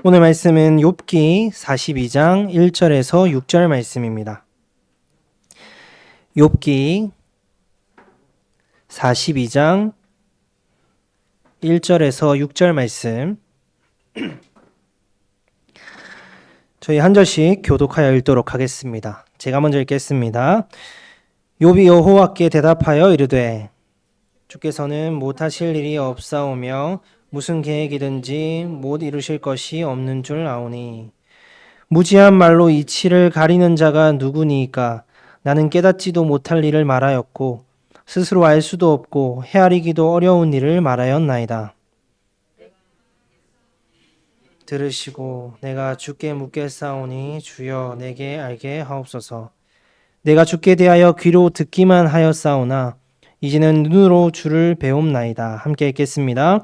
오늘 말씀은 욥기 42장 1절에서 6절 말씀입니다. 욥기 42장 1절에서 6절 말씀 저희 한 절씩 교독하여 읽도록 하겠습니다. 제가 먼저 읽겠습니다. 욥이 여호와께 대답하여 이르되 주께서는 못하실 일이 없사오며 무슨 계획이든지 못 이루실 것이 없는 줄 아오니 무지한 말로 이치를 가리는 자가 누구니이까. 나는 깨닫지도 못할 일을 말하였고 스스로 알 수도 없고 헤아리기도 어려운 일을 말하였나이다. 들으시고 내가 주께 묻겠사오니 주여 내게 알게 하옵소서. 내가 주께 대하여 귀로 듣기만 하였사오나 이제는 눈으로 주를 배움나이다. 함께 읽겠습니다.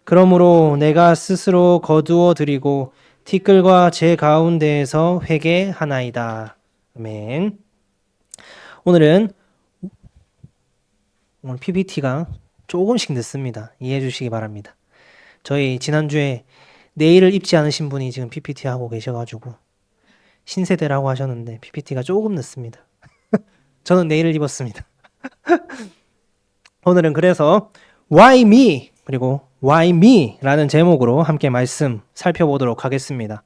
그러므로 내가 스스로 거두어 드리고 티끌과 제 가운데에서 회개하나이다. 아멘. 오늘 PPT가 조금씩 늦습니다. 이해해 주시기 바랍니다. 저희 지난주에 네일을 입지 않으신 분이 지금 PPT 하고 계셔가지고 신세대라고 하셨는데 PPT가 조금 늦습니다. 저는 네일을 입었습니다. 오늘은 그래서 Why me? 그리고 Why me? 라는 제목으로 함께 말씀 살펴보도록 하겠습니다.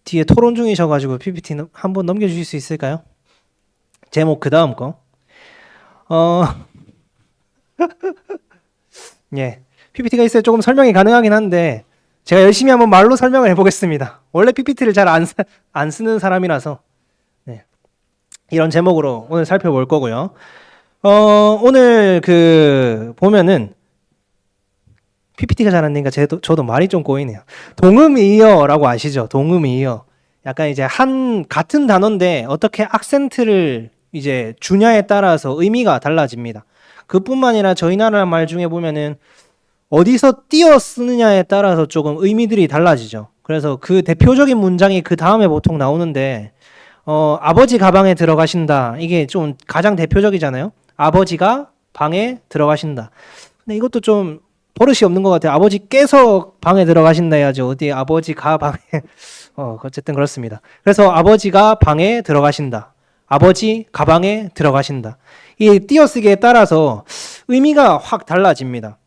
뒤에 토론 중이셔가지고 PPT 한번 넘겨주실 수 있을까요? 제목 그 다음 거. 예, PPT가 있어야 조금 설명이 가능하긴 한데 제가 열심히 한번 말로 설명을 해보겠습니다. 원래 PPT를 잘 안 쓰는 사람이라서 이런 제목으로 오늘 살펴볼 거고요. 오늘 보면은 PPT가 잘 안 되니까 저도 말이 좀 꼬이네요. 동음이어라고 아시죠? 동음이어. 약간 이제 같은 단어인데 어떻게 악센트를 이제 주냐에 따라서 의미가 달라집니다. 그뿐만 아니라 저희 나라 말 중에 보면은 어디서 띄어 쓰느냐에 따라서 조금 의미들이 달라지죠. 그래서 그 대표적인 문장이 그 다음에 보통 나오는데 아버지 가방에 들어가신다. 이게 좀 가장 대표적이잖아요. 아버지가 방에 들어가신다. 근데 이것도 좀 버릇이 없는 것 같아요. 아버지께서 방에 들어가신다 해야지 어디 아버지가 방에 어쨌든 그렇습니다. 그래서 아버지가 방에 들어가신다. 아버지 가방에 들어가신다. 이 띄어쓰기에 따라서 의미가 확 달라집니다.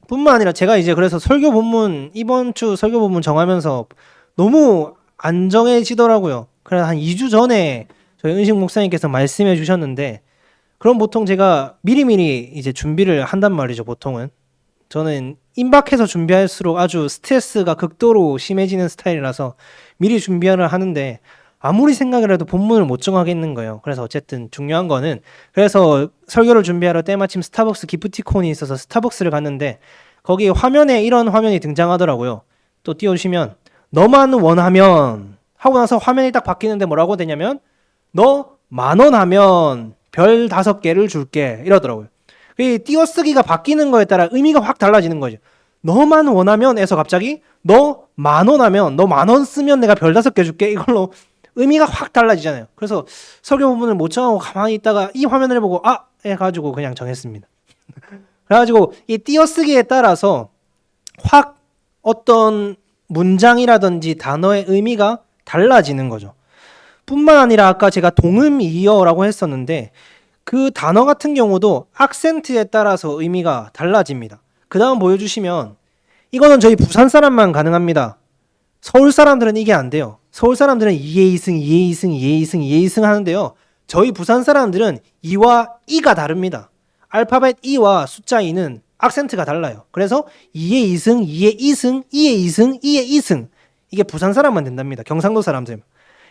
뿐만 아니라 제가 이제 그래서 설교 본문 이번 주 설교 본문 정하면서 너무 안 정해지더라고요. 그래서 한 2주 전에 저희 은식 목사님께서 말씀해 주셨는데 그럼 보통 제가 미리미리 이제 준비를 한단 말이죠. 보통은 저는 임박해서 준비할수록 아주 스트레스가 극도로 심해지는 스타일이라서 미리 준비를 하는데 아무리 생각을 해도 본문을 못 정하겠는 거예요. 그래서 어쨌든 중요한 거는 그래서 설교를 준비하러 때마침 스타벅스 기프티콘이 있어서 스타벅스를 갔는데 거기 화면에 이런 화면이 등장하더라고요. 또 띄워주시면 너만 원하면 하고 나서 화면이 딱 바뀌는데 뭐라고 되냐면 너 10,000원 하면 별 5개를 줄게 이러더라고요. 이 띄어쓰기가 바뀌는 거에 따라 의미가 확 달라지는 거죠. 너만 원하면에서 갑자기 너 10,000원 하면 너 10,000원 쓰면 내가 별 5개 줄게 이걸로 의미가 확 달라지잖아요. 그래서 설교 부분을 못 정하고 가만히 있다가 이 화면을 보고 해가지고 그냥 정했습니다. 그래가지고 이 띄어쓰기에 따라서 확 어떤 문장이라든지 단어의 의미가 달라지는 거죠. 뿐만 아니라 아까 제가 동음이어라고 했었는데 그 단어 같은 경우도 악센트에 따라서 의미가 달라집니다. 그 다음 보여주시면 이거는 저희 부산 사람만 가능합니다. 서울 사람들은 이게 안 돼요. 서울 사람들은 이해이승 하는데요. 저희 부산 사람들은 이와 이가 다릅니다. 알파벳 이와 숫자 2는 악센트가 달라요. 그래서 이에 이승, 이에 이승, 이에 이승, 이에 이승 이게 부산 사람만 된답니다. 경상도 사람들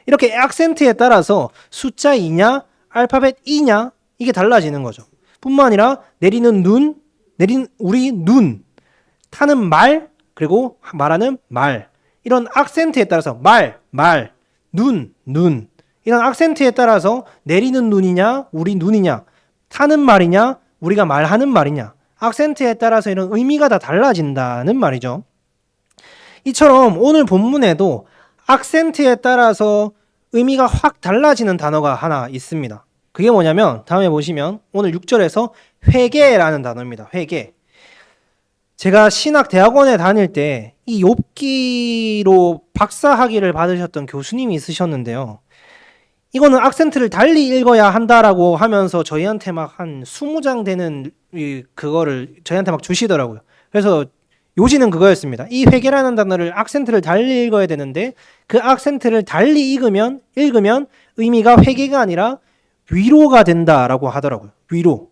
이렇게 악센트에 따라서 숫자 2냐 알파벳 2냐 이게 달라지는 거죠. 뿐만 아니라 내리는 눈, 우리 눈, 타는 말, 그리고 말하는 말 이런 악센트에 따라서 눈 이런 악센트에 따라서 내리는 눈이냐 우리 눈이냐 타는 말이냐 우리가 말하는 말이냐 악센트에 따라서 이런 의미가 다 달라진다는 말이죠. 이처럼 오늘 본문에도 악센트에 따라서 의미가 확 달라지는 단어가 하나 있습니다. 그게 뭐냐면 다음에 보시면 오늘 6절에서 회개라는 단어입니다. 회개. 제가 신학 대학원에 다닐 때 이 욥기로 박사학위를 받으셨던 교수님이 있으셨는데요. 이거는 악센트를 달리 읽어야 한다라고 하면서 저희한테 막 한 20장 되는 그거를 저희한테 막 주시더라고요. 그래서 요지는 그거였습니다. 이 회개라는 단어를 악센트를 달리 읽어야 되는데 그 악센트를 달리 읽으면 의미가 회개가 아니라 위로가 된다라고 하더라고요. 위로.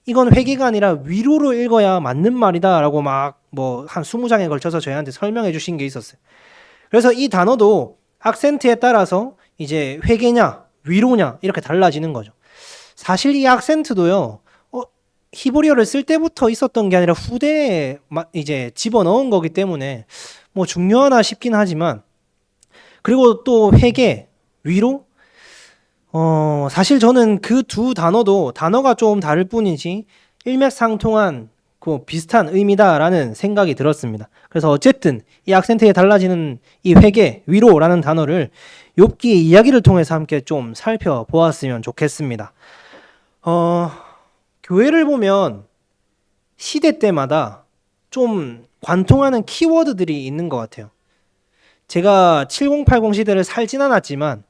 이건 회개가 아니라 위로로 읽어야 맞는 말이다라고 막 뭐 한 20장에 걸쳐서 저희한테 설명해 주신 게 있었어요. 그래서 이 단어도 악센트에 따라서 이제 회개냐 위로냐 이렇게 달라지는 거죠. 사실 이 악센트도요. 히브리어를 쓸 때부터 있었던 게 아니라 후대에 이제 집어넣은 거기 때문에 뭐 중요하나 싶긴 하지만, 그리고 또 회개, 위로, 사실 저는 그 두 단어가 좀 다를 뿐이지 일맥상통한 그 비슷한 의미다라는 생각이 들었습니다. 그래서 어쨌든 이 악센트에 달라지는 이 회개, 위로라는 단어를 욥기의 이야기를 통해서 함께 좀 살펴보았으면 좋겠습니다. 교회를 보면 시대 때마다 좀 관통하는 키워드들이 있는 것 같아요. 제가 7080 시대를 살진 않았지만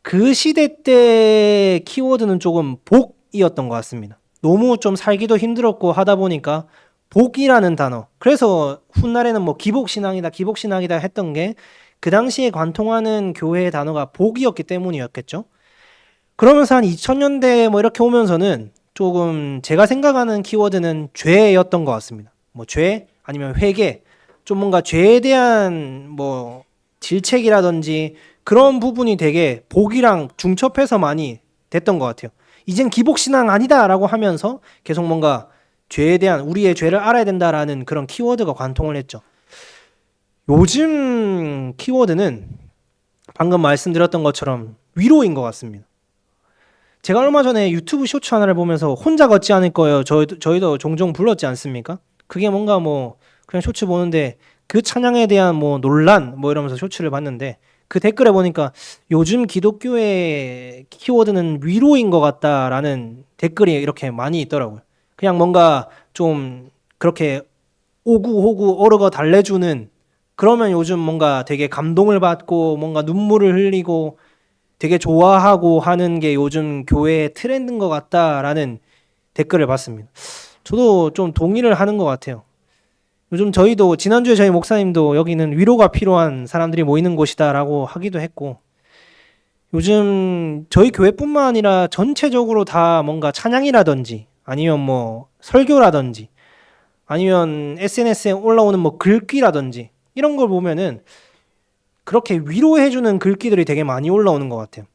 그 시대 때 키워드는 조금 복이었던 것 같습니다. 너무 좀 살기도 힘들었고 하다 보니까 복이라는 단어, 그래서 훗날에는 뭐 기복신앙이다 했던 게 그 당시에 관통하는 교회의 단어가 복이었기 때문이었겠죠. 그러면서 한 2000년대 뭐 이렇게 오면서는 조금 제가 생각하는 키워드는 죄였던 것 같습니다. 뭐 죄 아니면 회개, 좀 뭔가 죄에 대한 뭐 질책이라든지 그런 부분이 되게 복이랑 중첩해서 많이 됐던 것 같아요. 이젠 기복신앙 아니다라고 하면서 계속 뭔가 죄에 대한, 우리의 죄를 알아야 된다라는 그런 키워드가 관통을 했죠. 요즘 키워드는 방금 말씀드렸던 것처럼 위로인 것 같습니다. 제가 얼마 전에 유튜브 쇼츠 하나를 보면서 혼자 걷지 않을 거예요. 저희도 종종 불렀지 않습니까? 그게 뭔가 뭐 그냥 쇼츠 보는데 그 찬양에 대한 뭐 논란 뭐 이러면서 쇼츠를 봤는데 그 댓글에 보니까 요즘 기독교의 키워드는 위로인 것 같다라는 댓글이 이렇게 많이 있더라고요. 그냥 뭔가 좀 그렇게 오구호구 어르거 달래주는, 그러면 요즘 뭔가 되게 감동을 받고 뭔가 눈물을 흘리고 되게 좋아하고 하는 게 요즘 교회의 트렌드인 것 같다라는 댓글을 봤습니다. 저도 좀 동의를 하는 것 같아요. 요즘 저희도 지난주에 저희 목사님도 여기는 위로가 필요한 사람들이 모이는 곳이다라고 하기도 했고, 요즘 저희 교회뿐만 아니라 전체적으로 다 뭔가 찬양이라든지 아니면 뭐 설교라든지 아니면 SNS에 올라오는 뭐 글귀라든지 이런 걸 보면은 그렇게 위로해주는 글귀들이 되게 많이 올라오는 것 같아요.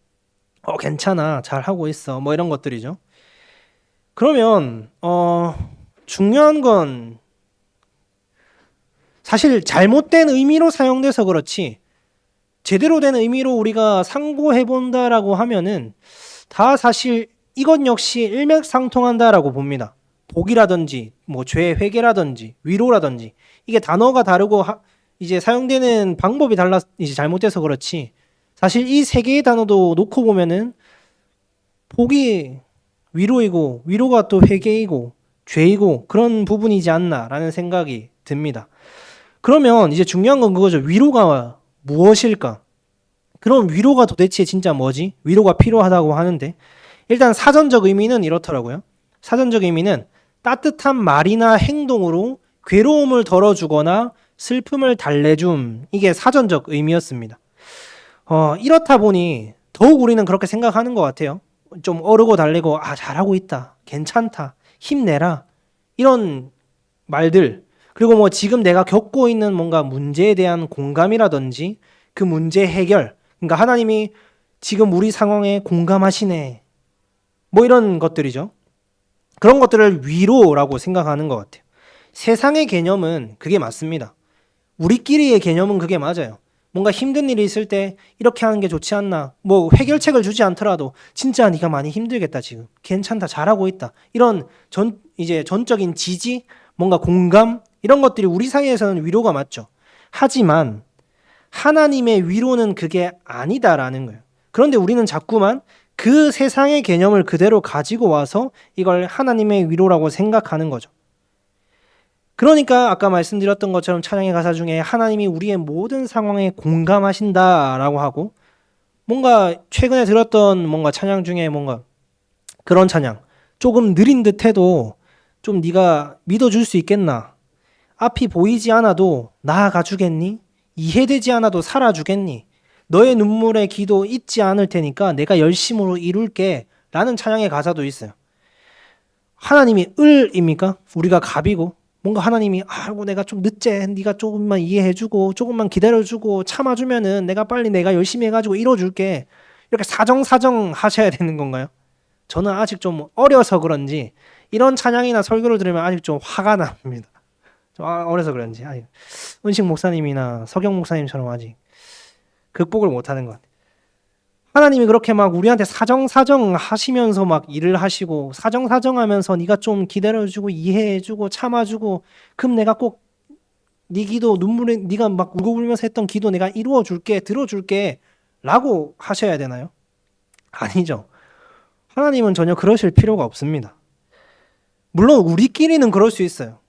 괜찮아, 잘하고 있어, 뭐 이런 것들이죠. 그러면 중요한 건 사실 잘못된 의미로 사용돼서 그렇지 제대로 된 의미로 우리가 상고해본다라고 하면은 다 사실 이것 역시 일맥상통한다라고 봅니다. 복이라든지 뭐 죄 회개라든지 위로라든지 이게 단어가 다르고 이제 사용되는 방법이 달라 이제 잘못돼서 그렇지 사실 이 세 개의 단어도 놓고 보면은 복이 위로이고 위로가 또 회개이고 죄이고 그런 부분이지 않나라는 생각이 듭니다. 그러면 이제 중요한 건 그거죠. 위로가 무엇일까? 그럼 위로가 도대체 진짜 뭐지? 위로가 필요하다고 하는데 일단 사전적 의미는 이렇더라고요. 사전적 의미는 따뜻한 말이나 행동으로 괴로움을 덜어주거나 슬픔을 달래줌, 이게 사전적 의미였습니다. 이렇다 보니 더욱 우리는 그렇게 생각하는 것 같아요. 좀 어르고 달래고 잘하고 있다, 괜찮다, 힘내라 이런 말들, 그리고 뭐 지금 내가 겪고 있는 뭔가 문제에 대한 공감이라든지 그 문제 해결, 그러니까 하나님이 지금 우리 상황에 공감하시네 뭐 이런 것들이죠. 그런 것들을 위로라고 생각하는 것 같아요. 세상의 개념은 그게 맞습니다. 우리끼리의 개념은 그게 맞아요. 뭔가 힘든 일이 있을 때 이렇게 하는 게 좋지 않나, 뭐 해결책을 주지 않더라도 진짜 네가 많이 힘들겠다, 지금 괜찮다, 잘하고 있다, 이런 이제 전적인 지지, 뭔가 공감, 이런 것들이 우리 사이에서는 위로가 맞죠. 하지만 하나님의 위로는 그게 아니다라는 거예요. 그런데 우리는 자꾸만 그 세상의 개념을 그대로 가지고 와서 이걸 하나님의 위로라고 생각하는 거죠. 그러니까 아까 말씀드렸던 것처럼 찬양의 가사 중에 하나님이 우리의 모든 상황에 공감하신다라고 하고, 뭔가 최근에 들었던 뭔가 찬양 중에 뭔가 그런 찬양, 조금 느린 듯해도 좀 네가 믿어줄 수 있겠나? 앞이 보이지 않아도 나아가 주겠니? 이해되지 않아도 살아주겠니? 너의 눈물의 기도 잊지 않을 테니까 내가 열심으로 이룰게 라는 찬양의 가사도 있어요. 하나님이 을입니까? 우리가 갑이고, 뭔가 하나님이 아이고 내가 좀 늦제, 네가 조금만 이해해주고 조금만 기다려주고 참아주면은 내가 열심히 해가지고 이뤄줄게, 이렇게 사정사정 하셔야 되는 건가요? 저는 아직 좀 어려서 그런지 이런 찬양이나 설교를 들으면 아직 좀 화가 납니다. 좀 어려서 그런지 아직 은식 목사님이나 서경 목사님처럼 아직 극복을 못하는 것 같아요. 하나님이 그렇게 막 우리한테 사정사정 하시면서 막 일을 하시고, 사정사정 하면서 네가 좀 기다려주고 이해해주고 참아주고, 그럼 내가 꼭 네 기도, 눈물에 네가 막 울고불면서 했던 기도 내가 이루어줄게, 들어줄게 라고 하셔야 되나요? 아니죠. 하나님은 전혀 그러실 필요가 없습니다. 물론 우리끼리는 그럴 수 있어요.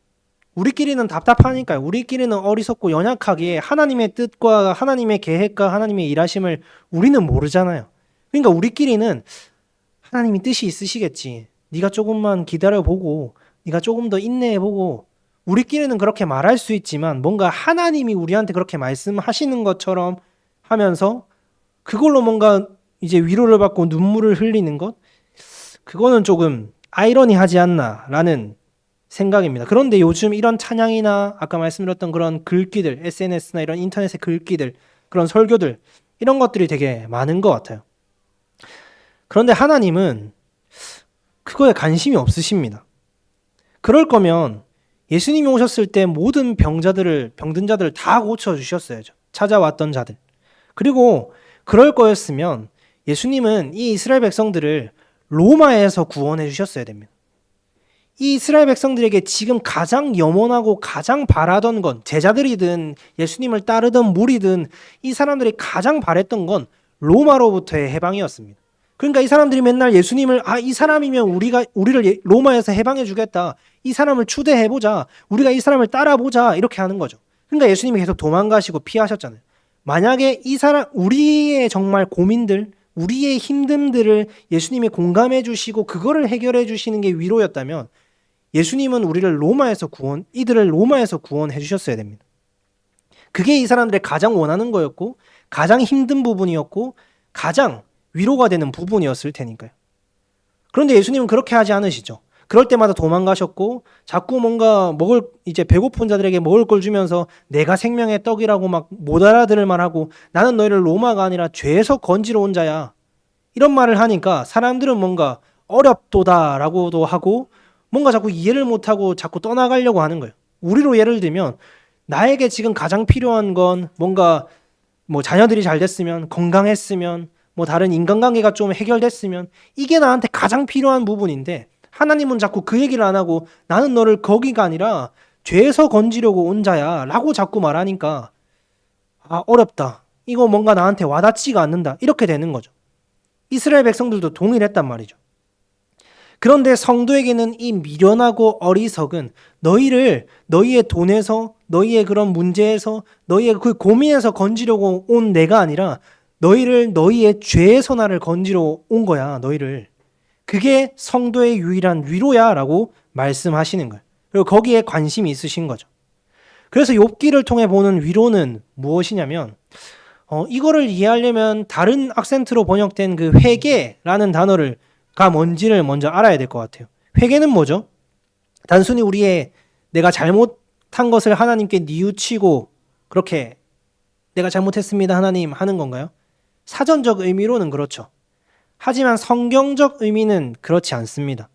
우리끼리는 답답하니까요. 우리끼리는 어리석고 연약하기에 하나님의 뜻과 하나님의 계획과 하나님의 일하심을 우리는 모르잖아요. 그러니까 우리끼리는 하나님이 뜻이 있으시겠지, 네가 조금만 기다려보고 네가 조금 더 인내해보고, 우리끼리는 그렇게 말할 수 있지만 뭔가 하나님이 우리한테 그렇게 말씀하시는 것처럼 하면서 그걸로 뭔가 이제 위로를 받고 눈물을 흘리는 것, 그거는 조금 아이러니하지 않나라는 생각입니다. 그런데 요즘 이런 찬양이나 아까 말씀드렸던 그런 글귀들, SNS나 이런 인터넷의 글귀들, 그런 설교들, 이런 것들이 되게 많은 것 같아요. 그런데 하나님은 그거에 관심이 없으십니다. 그럴 거면 예수님이 오셨을 때 모든 병든 자들을 다 고쳐주셨어야죠. 찾아왔던 자들. 그리고 그럴 거였으면 예수님은 이 이스라엘 백성들을 로마에서 구원해 주셨어야 됩니다. 이 이스라엘 백성들에게 지금 가장 염원하고 가장 바라던 건, 제자들이든 예수님을 따르던 무리든 이 사람들이 가장 바랬던 건 로마로부터의 해방이었습니다. 그러니까 이 사람들이 맨날 예수님을 이 사람이면 우리를 로마에서 해방해 주겠다, 이 사람을 추대해 보자, 우리가 이 사람을 따라보자, 이렇게 하는 거죠. 그러니까 예수님이 계속 도망가시고 피하셨잖아요. 만약에 이 사람, 우리의 정말 고민들, 우리의 힘듦들을 예수님이 공감해 주시고 그거를 해결해 주시는 게 위로였다면 예수님은 이들을 로마에서 구원해 주셨어야 됩니다. 그게 이 사람들의 가장 원하는 거였고, 가장 힘든 부분이었고, 가장 위로가 되는 부분이었을 테니까요. 그런데 예수님은 그렇게 하지 않으시죠. 그럴 때마다 도망가셨고, 자꾸 뭔가 이제 배고픈 자들에게 먹을 걸 주면서 내가 생명의 떡이라고 막 못 알아들을 말하고, 나는 너희를 로마가 아니라 죄에서 건지러 온 자야, 이런 말을 하니까 사람들은 뭔가 어렵도다라고도 하고, 뭔가 자꾸 이해를 못하고 자꾸 떠나가려고 하는 거예요. 우리로 예를 들면 나에게 지금 가장 필요한 건 뭔가 자녀들이 잘 됐으면, 건강했으면, 다른 인간관계가 좀 해결됐으면, 이게 나한테 가장 필요한 부분인데 하나님은 자꾸 그 얘기를 안 하고 나는 너를 거기가 아니라 죄에서 건지려고 온 자야 라고 자꾸 말하니까 어렵다, 이거 뭔가 나한테 와닿지가 않는다, 이렇게 되는 거죠. 이스라엘 백성들도 동일했단 말이죠. 그런데 성도에게는 이 미련하고 어리석은 너희의 돈에서, 너희의 그런 문제에서, 너희의 그 고민에서 건지려고 온 내가 아니라 너희의 죄에서 나를 건지러 온 거야, 너희를. 그게 성도의 유일한 위로야 라고 말씀하시는 거예요. 그리고 거기에 관심이 있으신 거죠. 그래서 욥기를 통해 보는 위로는 무엇이냐면, 이거를 이해하려면 다른 악센트로 번역된 그 회개라는 단어가 뭔지를 먼저 알아야 될 것 같아요. 회개는 뭐죠? 단순히 내가 잘못한 것을 하나님께 뉘우치고 그렇게 내가 잘못했습니다 하나님 하는 건가요? 사전적 의미로는 그렇죠. 하지만 성경적 의미는 그렇지 않습니다.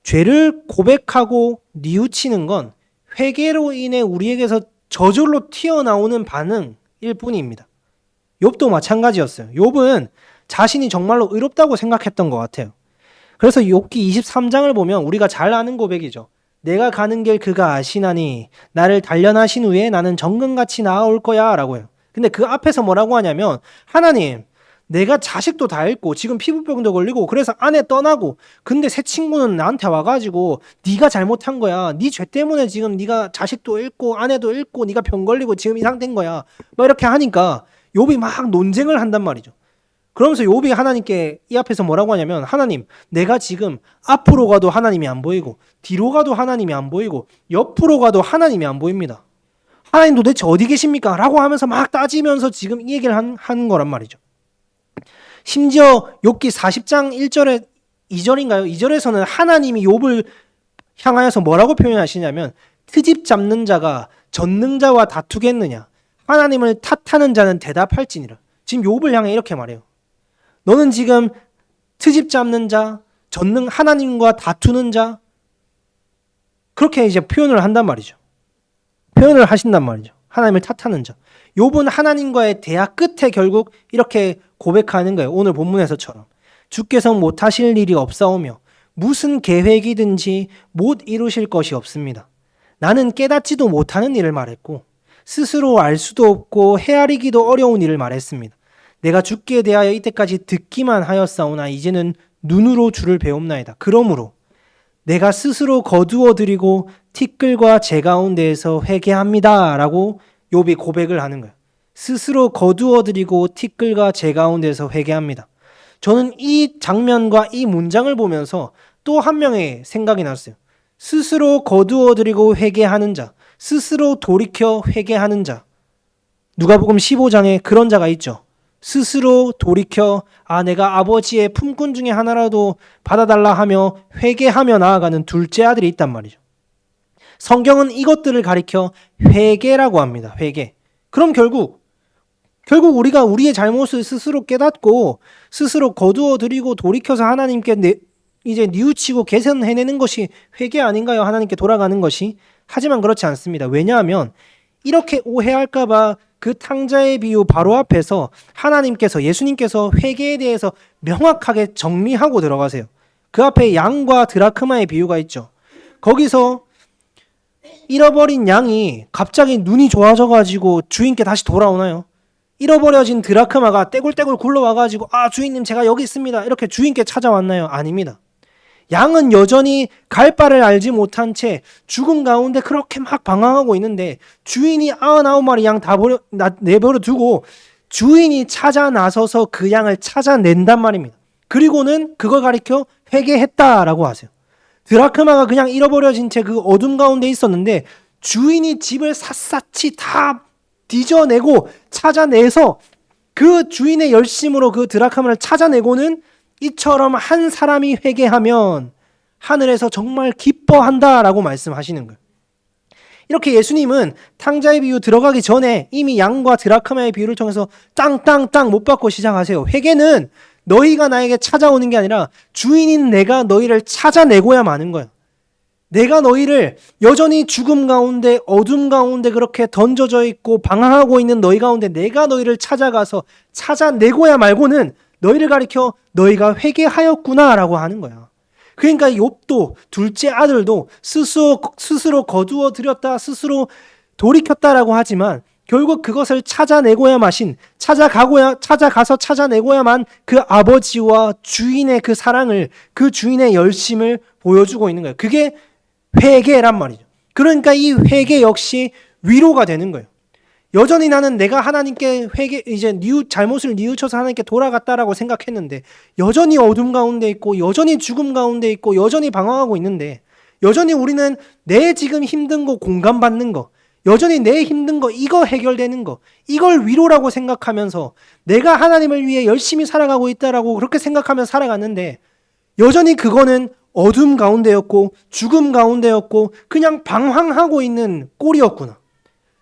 죄를 고백하고 뉘우치는 건 회개로 인해 우리에게서 저절로 튀어나오는 반응일 뿐입니다. 욥도 마찬가지였어요. 욥은 자신이 정말로 의롭다고 생각했던 것 같아요. 그래서 욥기 23장을 보면 우리가 잘 아는 고백이죠. 내가 가는 길 그가 아시나니 나를 단련하신 후에 나는 정금같이 나아올 거야 라고 해요. 근데 그 앞에서 뭐라고 하냐면, 하나님, 내가 자식도 다 잃고 지금 피부병도 걸리고 그래서 아내 떠나고 근데 새 친구는 나한테 와가지고 네가 잘못한 거야. 네 죄 때문에 지금 네가 자식도 잃고 아내도 잃고 네가 병 걸리고 지금 이 상태인 거야. 막 이렇게 하니까 욥이 막 논쟁을 한단 말이죠. 그러면서 욥이 하나님께 이 앞에서 뭐라고 하냐면 하나님 내가 지금 앞으로 가도 하나님이 안 보이고 뒤로 가도 하나님이 안 보이고 옆으로 가도 하나님이 안 보입니다. 하나님 도대체 어디 계십니까? 라고 하면서 막 따지면서 지금 이 얘기를 하는 거란 말이죠. 심지어 욥기 40장 1절에 2절인가요? 2절에서는 하나님이 욥을 향하여서 뭐라고 표현하시냐면 트집 잡는 자가 전능자와 다투겠느냐 하나님을 탓하는 자는 대답할지니라. 지금 욥을 향해 이렇게 말해요. 너는 지금 트집 잡는 자, 전능 하나님과 다투는 자 그렇게 이제 표현을 한단 말이죠. 표현을 하신단 말이죠. 하나님을 탓하는 자. 욥은 하나님과의 대화 끝에 결국 이렇게 고백하는 거예요. 오늘 본문에서처럼. 주께서 못하실 일이 없사오며 무슨 계획이든지 못 이루실 것이 없습니다. 나는 깨닫지도 못하는 일을 말했고 스스로 알 수도 없고 헤아리기도 어려운 일을 말했습니다. 내가 주께 대하여 이때까지 듣기만 하였사오나 이제는 눈으로 주를 배웁나이다. 그러므로 내가 스스로 거두어 드리고 티끌과 제 가운데에서 회개합니다. 라고 욥이 고백을 하는 거예요. 스스로 거두어 드리고 티끌과 제 가운데에서 회개합니다. 저는 이 장면과 이 문장을 보면서 또 한 명의 생각이 났어요. 스스로 거두어 드리고 회개하는 자, 스스로 돌이켜 회개하는 자. 누가복음 15장에 그런 자가 있죠. 스스로 돌이켜 내가 아버지의 품꾼 중에 하나라도 받아달라 하며 회개하며 나아가는 둘째 아들이 있단 말이죠. 성경은 이것들을 가리켜 회개라고 합니다. 회개. 그럼 결국 우리가 우리의 잘못을 스스로 깨닫고 스스로 거두어 드리고 돌이켜서 하나님께 이제 뉘우치고 개선해내는 것이 회개 아닌가요? 하나님께 돌아가는 것이. 하지만 그렇지 않습니다. 왜냐하면 이렇게 오해할까 봐 그 탕자의 비유 바로 앞에서 하나님께서 예수님께서 회개에 대해서 명확하게 정리하고 들어가세요. 그 앞에 양과 드라크마의 비유가 있죠. 거기서 잃어버린 양이 갑자기 눈이 좋아져가지고 주인께 다시 돌아오나요? 잃어버려진 드라크마가 떼굴떼굴 굴러와가지고 주인님 제가 여기 있습니다. 이렇게 주인께 찾아왔나요? 아닙니다. 양은 여전히 갈 바를 알지 못한 채 죽음 가운데 그렇게 막 방황하고 있는데 주인이 99마리 양 다 내버려 두고 주인이 찾아 나서서 그 양을 찾아낸단 말입니다. 그리고는 그걸 가리켜 회개했다라고 하세요. 드라크마가 그냥 잃어버려진 채 그 어둠 가운데 있었는데 주인이 집을 샅샅이 다 뒤져내고 찾아내서 그 주인의 열심으로 그 드라크마를 찾아내고는 이처럼 한 사람이 회개하면 하늘에서 정말 기뻐한다라고 말씀하시는 거예요. 이렇게 예수님은 탕자의 비유 들어가기 전에 이미 양과 드라크마의 비유를 통해서 땅땅땅 못 받고 시작하세요. 회개는 너희가 나에게 찾아오는 게 아니라 주인인 내가 너희를 찾아내고야 마는 거예요. 내가 너희를 여전히 죽음 가운데 어둠 가운데 그렇게 던져져 있고 방황하고 있는 너희 가운데 내가 너희를 찾아가서 찾아내고야 말고는 너희를 가리켜 너희가 회개하였구나라고 하는 거야. 그러니까 욥도 둘째 아들도 스스로 거두어 들였다 스스로 돌이켰다라고 하지만 결국 그것을 찾아내고야 찾아가서 찾아내고야만 그 아버지와 주인의 그 사랑을 그 주인의 열심을 보여주고 있는 거예요. 그게 회개란 말이죠. 그러니까 이 회개 역시 위로가 되는 거예요. 여전히 나는 내가 하나님께 잘못을 뉘우쳐서 하나님께 돌아갔다라고 생각했는데 여전히 어둠 가운데 있고 여전히 죽음 가운데 있고 여전히 방황하고 있는데 여전히 우리는 내 지금 힘든 거 공감받는 거 여전히 내 힘든 거 이거 해결되는 거 이걸 위로라고 생각하면서 내가 하나님을 위해 열심히 살아가고 있다라고 그렇게 생각하면서 살아갔는데 여전히 그거는 어둠 가운데였고 죽음 가운데였고 그냥 방황하고 있는 꼴이었구나.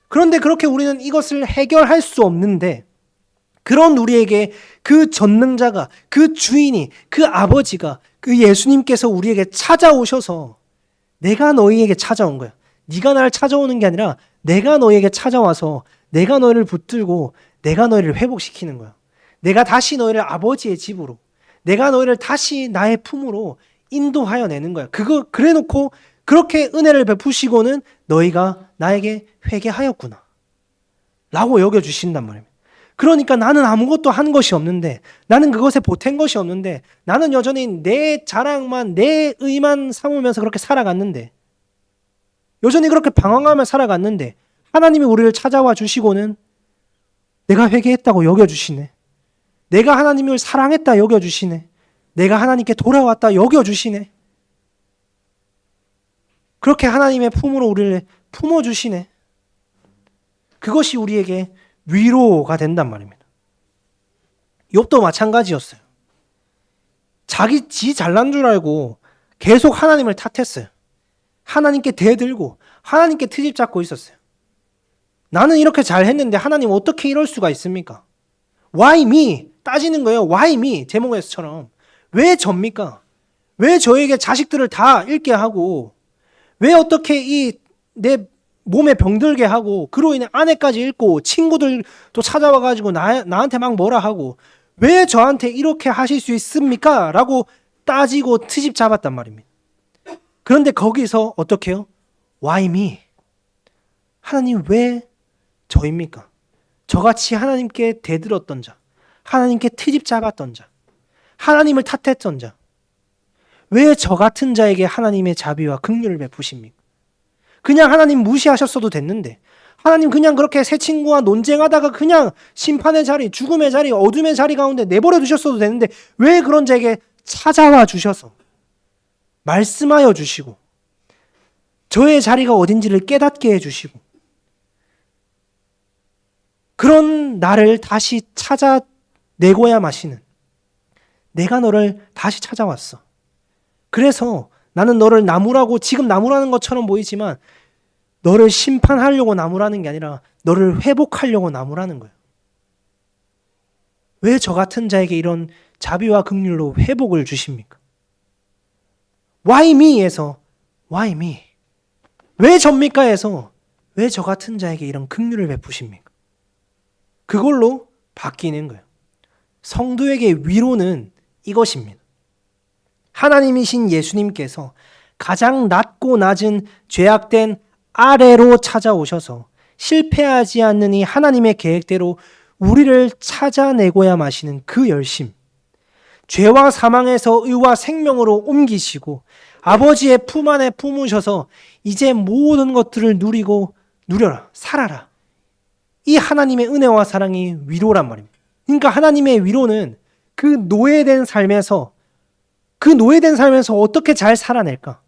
그런데 그렇게 우리는 이것을 해결할 수 없는데 그런 우리에게 그 전능자가 그 주인이 그 아버지가 그 예수님께서 우리에게 찾아오셔서 내가 너희에게 찾아온 거야. 네가 나를 찾아오는 게 아니라 내가 너희에게 찾아와서 내가 너희를 붙들고 내가 너희를 회복시키는 거야. 내가 다시 너희를 아버지의 집으로 내가 너희를 다시 나의 품으로 인도하여 내는 거야. 그래 놓고 그렇게 은혜를 베푸시고는 너희가 나에게 회개하였구나 라고 여겨주신단 말입니다. 그러니까 나는 아무것도 한 것이 없는데, 나는 그것에 보탠 것이 없는데, 나는 여전히 내 자랑만, 내 의만 삼으면서 그렇게 살아갔는데, 여전히 그렇게 방황하며 살아갔는데, 하나님이 우리를 찾아와 주시고는 내가 회개했다고 여겨주시네. 내가 하나님을 사랑했다 여겨주시네. 내가 하나님께 돌아왔다 여겨주시네. 그렇게 하나님의 품으로 우리를 품어주시네. 그것이 우리에게 위로가 된단 말입니다. 욥도 마찬가지였어요. 지 잘난 줄 알고 계속 하나님을 탓했어요. 하나님께 대들고 하나님께 트집 잡고 있었어요. 나는 이렇게 잘했는데 하나님 어떻게 이럴 수가 있습니까? Why me? 따지는 거예요. Why me? 제목에서처럼. 왜 접니까? 왜 저에게 자식들을 다 잃게 하고, 왜 어떻게 이 내 몸에 병들게 하고, 그로 인해 아내까지 잃고 친구들도 찾아와가지고 나한테 막 뭐라 하고, 왜 저한테 이렇게 하실 수 있습니까? 라고 따지고 트집 잡았단 말입니다. 그런데 거기서 어떻게 해요? Why me? 하나님 왜 저입니까? 저같이 하나님께 대들었던 자, 하나님께 트집 잡았던 자, 하나님을 탓했던 자, 왜 저 같은 자에게 하나님의 자비와 긍휼을 베푸십니까? 그냥 하나님 무시하셨어도 됐는데, 하나님 그냥 그렇게 새 친구와 논쟁하다가 그냥 심판의 자리, 죽음의 자리, 어둠의 자리 가운데 내버려 두셨어도 되는데, 왜 그런 자에게 찾아와 주셔서 말씀하여 주시고 저의 자리가 어딘지를 깨닫게 해주시고 그런 나를 다시 찾아내고야 마시는, 내가 너를 다시 찾아왔어. 그래서 나는 너를 나무라고, 지금 나무라는 것처럼 보이지만 너를 심판하려고 나무라는 게 아니라 너를 회복하려고 나무라는 거예요. 왜 저 같은 자에게 이런 자비와 긍휼로 회복을 주십니까? Why me에서 Why me? 왜 접니까? 에서 왜 저 같은 자에게 이런 긍휼을 베푸십니까? 그걸로 바뀌는 거예요. 성도에게 위로는 이것입니다. 하나님이신 예수님께서 가장 낮고 낮은 죄악된 아래로 찾아오셔서 실패하지 않는 이 하나님의 계획대로 우리를 찾아내고야 마시는 그 열심, 죄와 사망에서 의와 생명으로 옮기시고 아버지의 품 안에 품으셔서 이제 모든 것들을 누려라, 살아라. 이 하나님의 은혜와 사랑이 위로란 말입니다. 그러니까 하나님의 위로는 그 노예된 삶에서 어떻게 잘 살아낼까?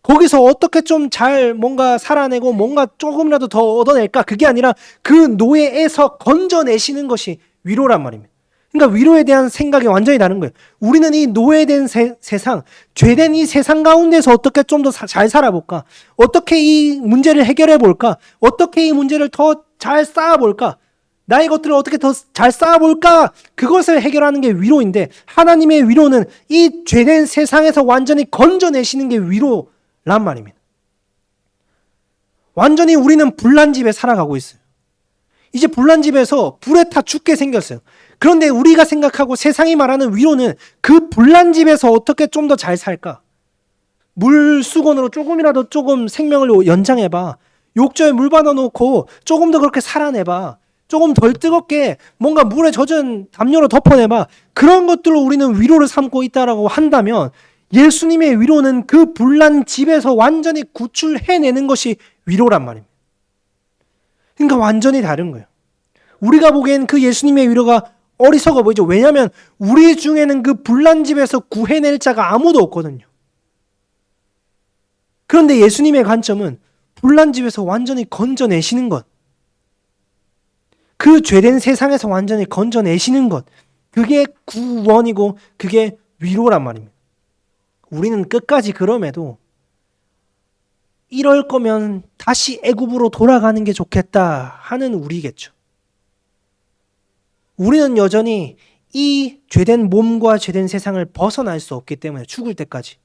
거기서 어떻게 좀 잘 뭔가 살아내고 뭔가 조금이라도 더 얻어낼까? 그게 아니라 그 노예에서 건져내시는 것이 위로란 말입니다. 그러니까 위로에 대한 생각이 완전히 다른 거예요. 우리는 이 노예된 세상, 죄된 이 세상 가운데서 어떻게 좀 더 잘 살아볼까? 어떻게 이 문제를 해결해 볼까? 어떻게 이 문제를 더 잘 쌓아볼까? 나의 것들을 어떻게 더 잘 쌓아볼까? 그것을 해결하는 게 위로인데, 하나님의 위로는 이 죄된 세상에서 완전히 건져내시는 게 위로란 말입니다. 완전히 우리는 불난 집에 살아가고 있어요. 이제 불난 집에서 불에 타 죽게 생겼어요. 그런데 우리가 생각하고 세상이 말하는 위로는 그 불난 집에서 어떻게 좀 더 잘 살까? 물수건으로 조금이라도 조금 생명을 연장해봐. 욕조에 물 받아놓고 조금 더 그렇게 살아내봐. 조금 덜 뜨겁게 뭔가 물에 젖은 담요로 덮어내봐. 그런 것들로 우리는 위로를 삼고 있다라고 한다면, 예수님의 위로는 그 불난 집에서 완전히 구출해내는 것이 위로란 말입니다. 그러니까 완전히 다른 거예요. 우리가 보기엔 그 예수님의 위로가 어리석어 보이죠. 왜냐하면 우리 중에는 그 불난 집에서 구해낼 자가 아무도 없거든요. 그런데 예수님의 관점은 불난 집에서 완전히 건져내시는 것, 그 죄된 세상에서 완전히 건져내시는 것, 그게 구원이고 그게 위로란 말입니다. 우리는 끝까지 그럼에도 이럴 거면 다시 애굽으로 돌아가는 게 좋겠다 하는 우리겠죠. 우리는 여전히 이 죄된 몸과 죄된 세상을 벗어날 수 없기 때문에 죽을 때까지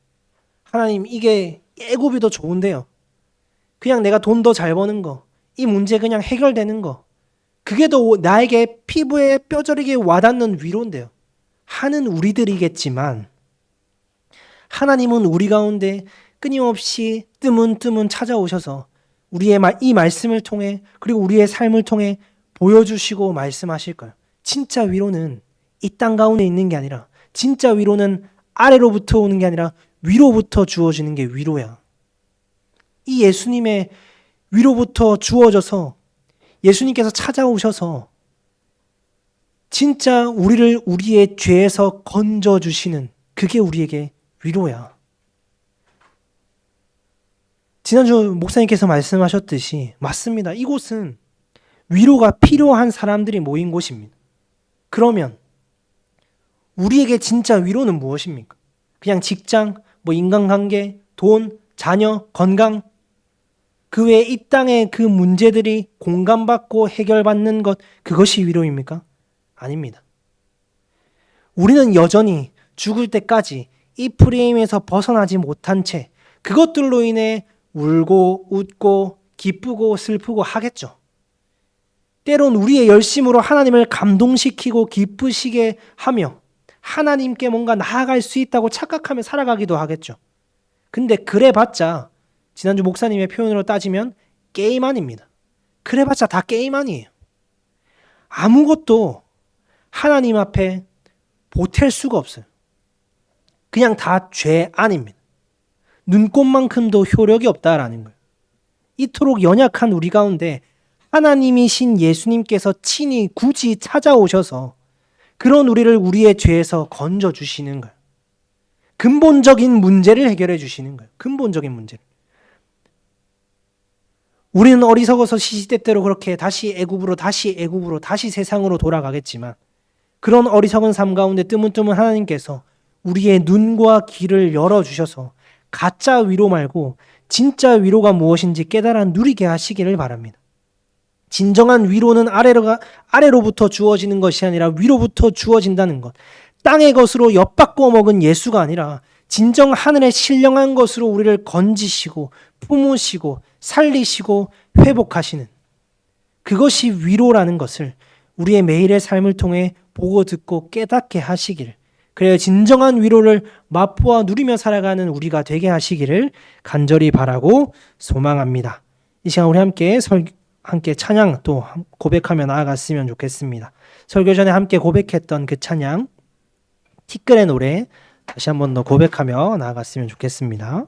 하나님, 이게 애굽이 더 좋은데요. 그냥 내가 돈 더 잘 버는 거, 이 문제 그냥 해결되는 거, 그게 더 나에게 피부에 뼈저리게 와닿는 위로인데요 하는 우리들이겠지만, 하나님은 우리 가운데 끊임없이 뜨문뜨문 찾아오셔서 우리의 이 말씀을 통해, 그리고 우리의 삶을 통해 보여주시고 말씀하실 거예요. 진짜 위로는 이 땅 가운데 있는 게 아니라, 진짜 위로는 아래로부터 오는 게 아니라 위로부터 주어지는 게 위로야. 이 예수님의 위로부터 주어져서 예수님께서 찾아오셔서 진짜 우리를 우리의 죄에서 건져주시는, 그게 우리에게 위로야. 지난주 목사님께서 말씀하셨듯이 맞습니다. 이곳은 위로가 필요한 사람들이 모인 곳입니다. 그러면 우리에게 진짜 위로는 무엇입니까? 그냥 직장, 인간관계, 돈, 자녀, 건강, 그 외에 이 땅의 그 문제들이 공감받고 해결받는 것, 그것이 위로입니까? 아닙니다. 우리는 여전히 죽을 때까지 이 프레임에서 벗어나지 못한 채 그것들로 인해 울고 웃고 기쁘고 슬프고 하겠죠. 때론 우리의 열심으로 하나님을 감동시키고 기쁘시게 하며 하나님께 뭔가 나아갈 수 있다고 착각하며 살아가기도 하겠죠. 근데 그래봤자 지난주 목사님의 표현으로 따지면 게임 아닙니다. 그래봤자 다 게임 아니에요. 아무것도 하나님 앞에 보탤 수가 없어요. 그냥 다 죄 아닙니다. 눈꽃만큼도 효력이 없다라는 거예요. 이토록 연약한 우리 가운데 하나님이신 예수님께서 친히 굳이 찾아오셔서 그런 우리를 우리의 죄에서 건져주시는 거예요. 근본적인 문제를 해결해 주시는 거예요. 근본적인 문제를. 우리는 어리석어서 시시때때로 그렇게 다시 애굽으로 다시 세상으로 돌아가겠지만 그런 어리석은 삶 가운데 뜨문뜨문 하나님께서 우리의 눈과 귀를 열어주셔서 가짜 위로 말고 진짜 위로가 무엇인지 깨달아 누리게 하시기를 바랍니다. 진정한 위로는 아래로부터 주어지는 것이 아니라 위로부터 주어진다는 것. 땅의 것으로 엿바꿔 먹은 예수가 아니라 진정 하늘의 신령한 것으로 우리를 건지시고 품으시고 살리시고 회복하시는, 그것이 위로라는 것을 우리의 매일의 삶을 통해 보고 듣고 깨닫게 하시길, 그래야 진정한 위로를 맛보아 누리며 살아가는 우리가 되게 하시기를 간절히 바라고 소망합니다. 이 시간 우리 함께 찬양 또 고백하며 나아갔으면 좋겠습니다. 설교 전에 함께 고백했던 그 찬양 티끌의 노래 다시 한 번 더 고백하며 나아갔으면 좋겠습니다.